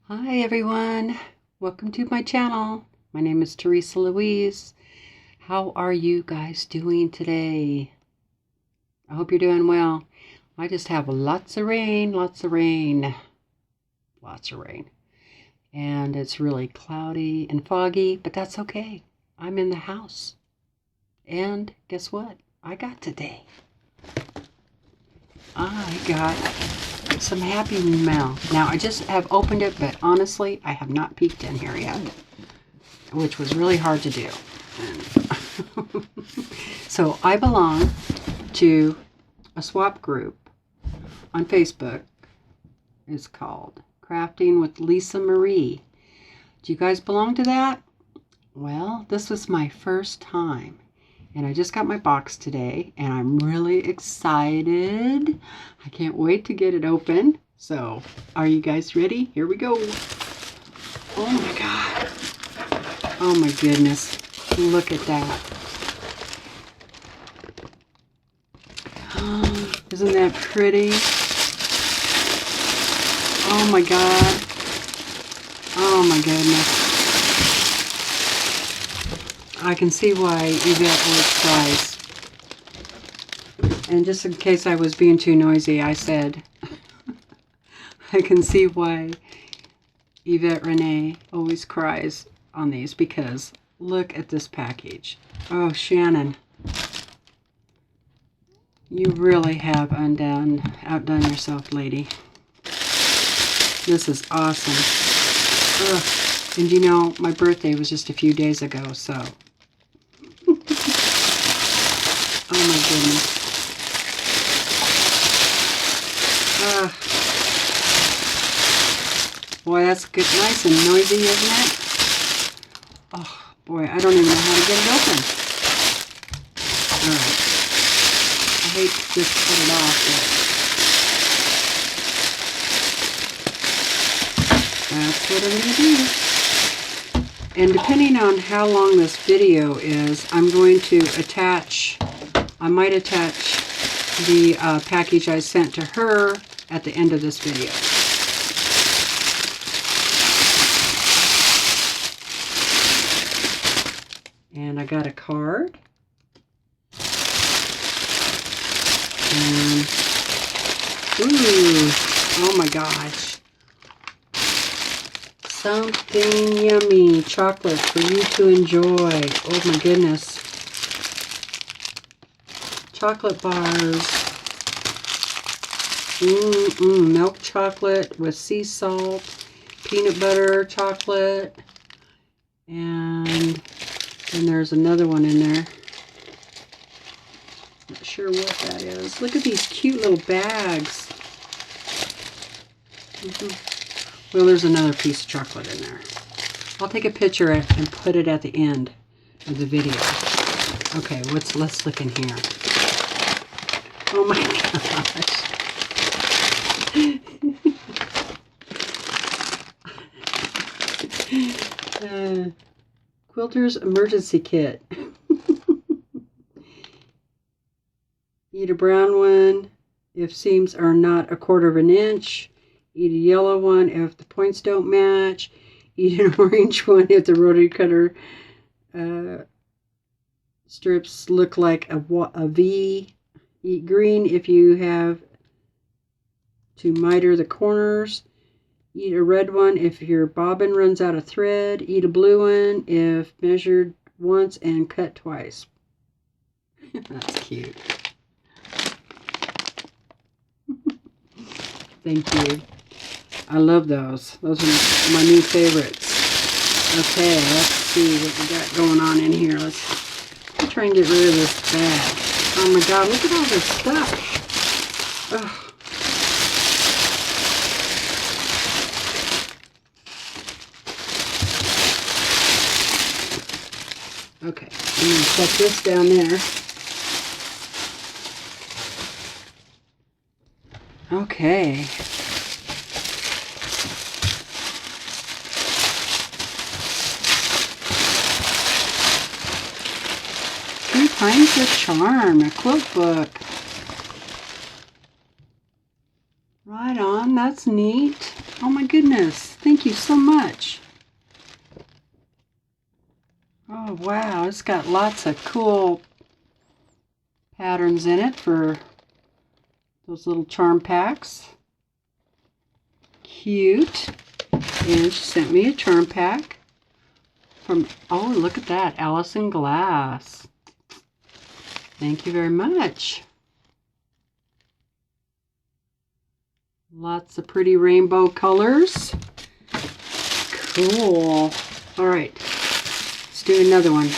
Hi everyone, welcome to my channel. My name is Teresa Louise. How are you guys doing today? I hope you're doing well. I just have lots of rain. And it's really cloudy and foggy, but that's okay. I'm in the house. And guess what? I got some happy mail. Now, I just have opened it, but honestly, I have not peeked in here yet, which was really hard to do. So I belong to a swap group on Facebook. It's called Crafting with Lisa Marie. Do you guys belong to that? Well, this was my first time. And I just got my box today, and I'm really excited. I can't wait to get it open. So, are you guys ready? Here we go. Oh my God. Oh my goodness. Look at that. Oh, isn't that pretty? Oh my God. Oh my goodness. I can see why Yvette always cries. And just in case I was being too noisy, I said, I can see why Yvette Renee always cries on these, because look at this package. Oh, Shannon, you really have outdone yourself, lady. This is awesome. Ugh. And you know, my birthday was just a few days ago, so. Oh my goodness. Boy, that's good, nice and noisy, isn't it? Oh boy, I don't even know how to get it open. Alright. I hate to just put it off, but that's what I'm going to do. And depending on how long this video is, I'm going to I might attach the package I sent to her at the end of this video. And I got a card. And, ooh, oh my gosh. Something yummy, chocolate for you to enjoy. Oh my goodness. Chocolate bars. Milk chocolate with sea salt, peanut butter chocolate, and then there's another one in there. Not sure what that is. Look at these cute little bags. Well, there's another piece of chocolate in there. I'll take a picture and put it at the end of the video. Okay, let's look in here. Oh my gosh. Quilter's Emergency Kit. Eat a brown one if seams are not 1/4 of an inch. Eat a yellow one if the points don't match. Eat an orange one if the rotary cutter strips look like a V. Eat green if you have to miter the corners. Eat a red one if your bobbin runs out of thread. Eat a blue one if measured once and cut twice. That's cute. Thank you. I love those. Those are my new favorites. Okay, let's see what we got going on in here. Let's try and get rid of this bag. Oh my God, look at all this stuff. Ugh. Okay, I'm going to set this down there. Okay. 3 Times the Charm, a quilt book. Right on. on. That's neat. Oh my goodness. Thank you so much. Oh wow, it's got lots of cool patterns in it for those little charm packs. Cute. And she sent me a charm pack from, oh, look at that, Allison Glass. Thank you very much. Lots of pretty rainbow colors. Cool. All right, let's do another one.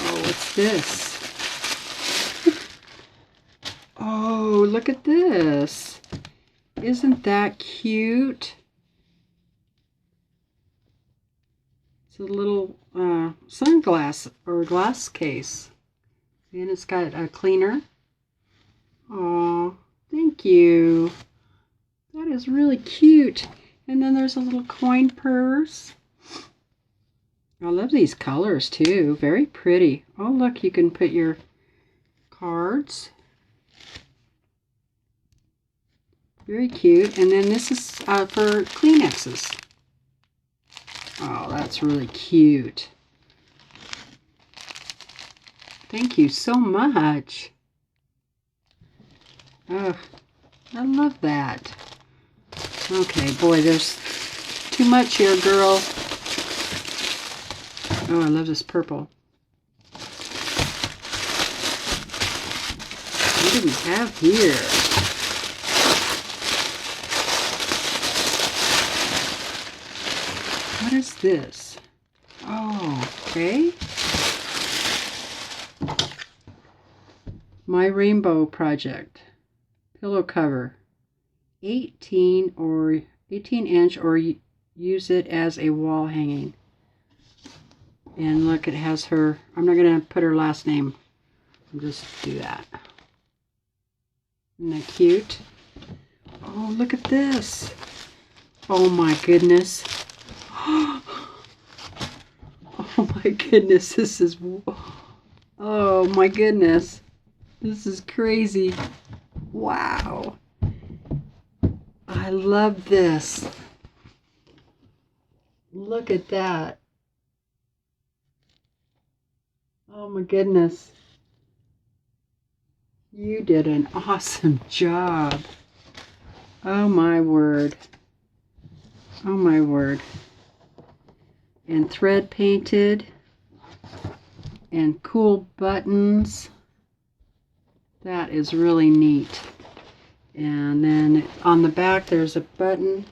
Oh, what's this? Oh, look at this. Isn't that cute? It's a little sunglass or glass case. And it's got a cleaner. Oh, thank you. That is really cute. And then there's a little coin purse. I love these colors too. Very pretty. Oh, look, you can put your cards. Very cute. And then this is for Kleenexes. Oh, that's really cute. Thank you so much. Oh, I love that. Okay, boy, there's too much here, girl. Oh, I love this purple. What do we have here? What is this? Oh, okay. My Rainbow Project. Pillow cover. 18 inch or use it as a wall hanging. And look, it has her, I'm not going to put her last name. I'll just do that. Isn't that cute? Oh, look at this. Oh my goodness. Oh my goodness, this is, oh my goodness. This is crazy. Wow. I love this. Look at that. Oh my goodness. You did an awesome job. Oh my word. Oh my word. And thread painted. And cool buttons. That is really neat. And then on the back there's a button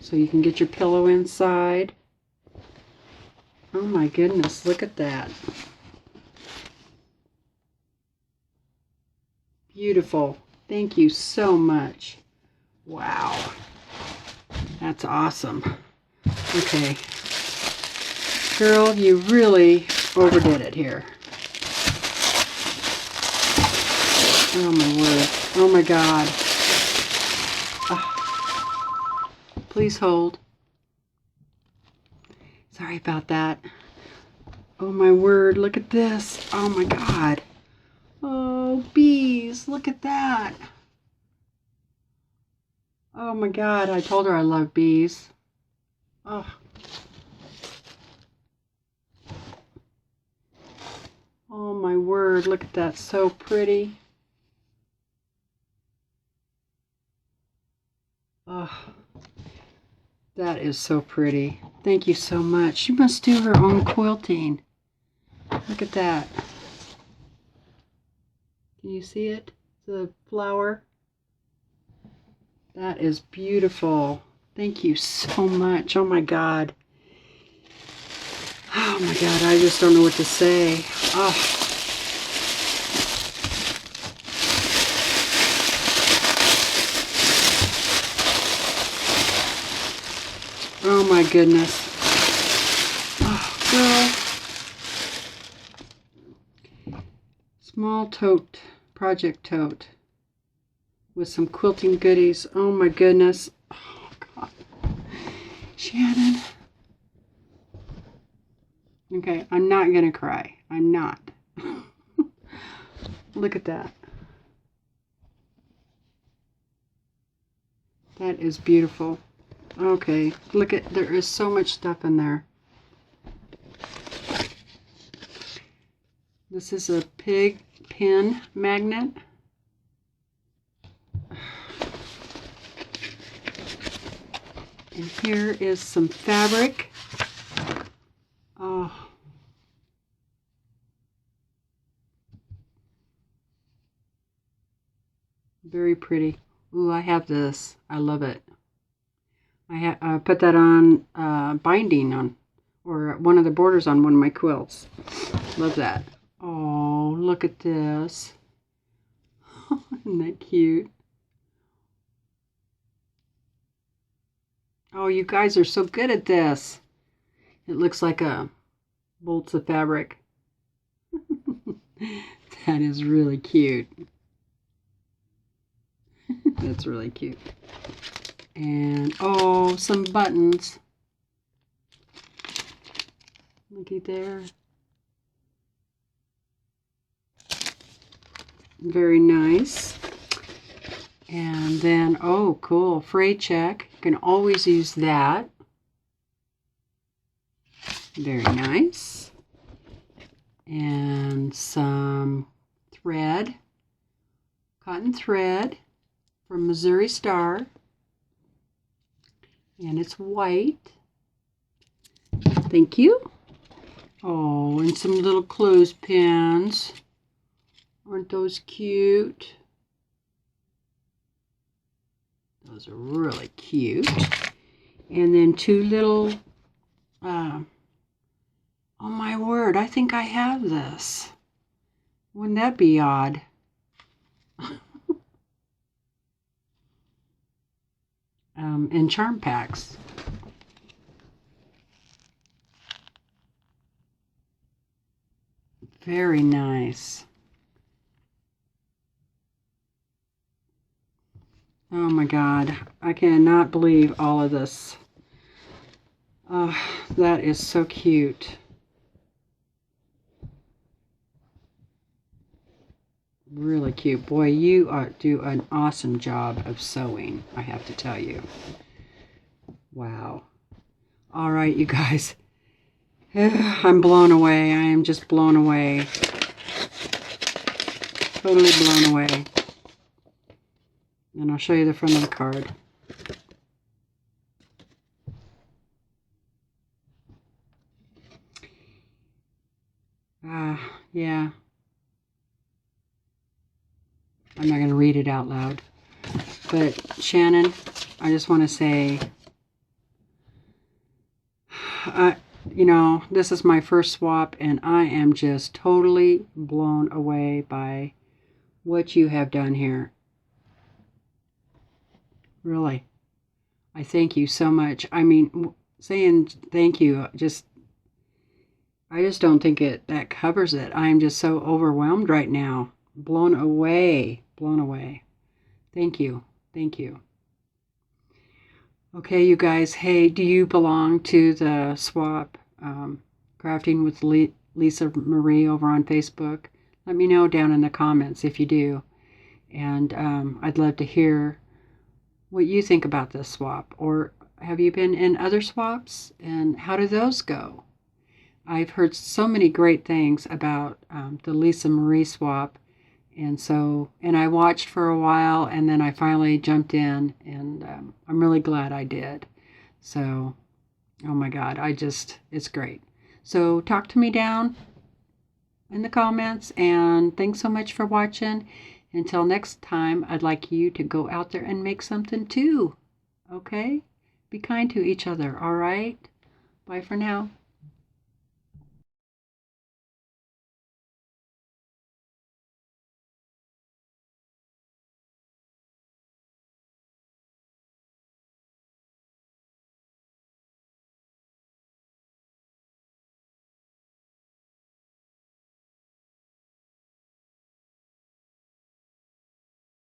so you can get your pillow inside. Oh my goodness, look at that. Beautiful. Thank you so much. Wow. That's awesome. Okay. Girl, you really overdid it here. Oh my word. Oh my God. Oh. Please hold. Sorry about that. Oh my word, look at this. Oh my God. Oh, bees, look at that. Oh my God, I told her I love bees. Oh. Oh my word, look at that, so pretty. Oh, that is so pretty. Thank you so much. She must do her own quilting. Look at that. Can you see it? The flower. That is beautiful. Thank you so much. Oh my God. Oh my God, I just don't know what to say. Oh. Oh my goodness. Oh, girl. Small tote, project tote with some quilting goodies. Oh my goodness. Oh God. Shannon. Okay, I'm not going to cry. I'm not. Look at that. That is beautiful. Okay, look at, there is so much stuff in there. This is a pig pin magnet. And here is some fabric. Oh. Very pretty. Ooh, I have this. I love it. I put that on binding on, or one of the borders on one of my quilts. Love that. Oh, look at this. Isn't that cute? Oh, you guys are so good at this. It looks like a bolts of fabric. That is really cute. That's really cute. And oh, some buttons. Looky there. Very nice. And then, oh, cool, fray check. You can always use that. Very nice. And some thread, cotton thread from Missouri Star. And it's white. Thank you. Oh, and some little clothespins. Aren't those cute? Those are really cute. And then two little, oh my word, I think I have this. Wouldn't that be odd? And charm packs. Very nice. Oh my God, I cannot believe all of this. Oh, that is so cute. Really cute. Boy, you do an awesome job of sewing, I have to tell you. Wow. All right, you guys. I'm blown away. I am just blown away. Totally blown away. And I'll show you the front of the card. Yeah. I'm not going to read it out loud. But Shannon, I just want to say, you know, this is my first swap, and I am just totally blown away by what you have done here. Really. I thank you so much. I mean, saying thank you, I just don't think that covers it. I am just so overwhelmed right now. Blown away. Blown away. Thank you. Thank you. Okay, you guys. Hey, do you belong to the swap Crafting with Lisa Marie over on Facebook? Let me know down in the comments if you do. And I'd love to hear what you think about this swap. Or have you been in other swaps? And how do those go? I've heard so many great things about the Lisa Marie swap. And I watched for a while, and then I finally jumped in, and I'm really glad I did. So, oh my God, it's great. So talk to me down in the comments, and thanks so much for watching. Until next time, I'd like you to go out there and make something too. Okay? Be kind to each other, all right? Bye for now.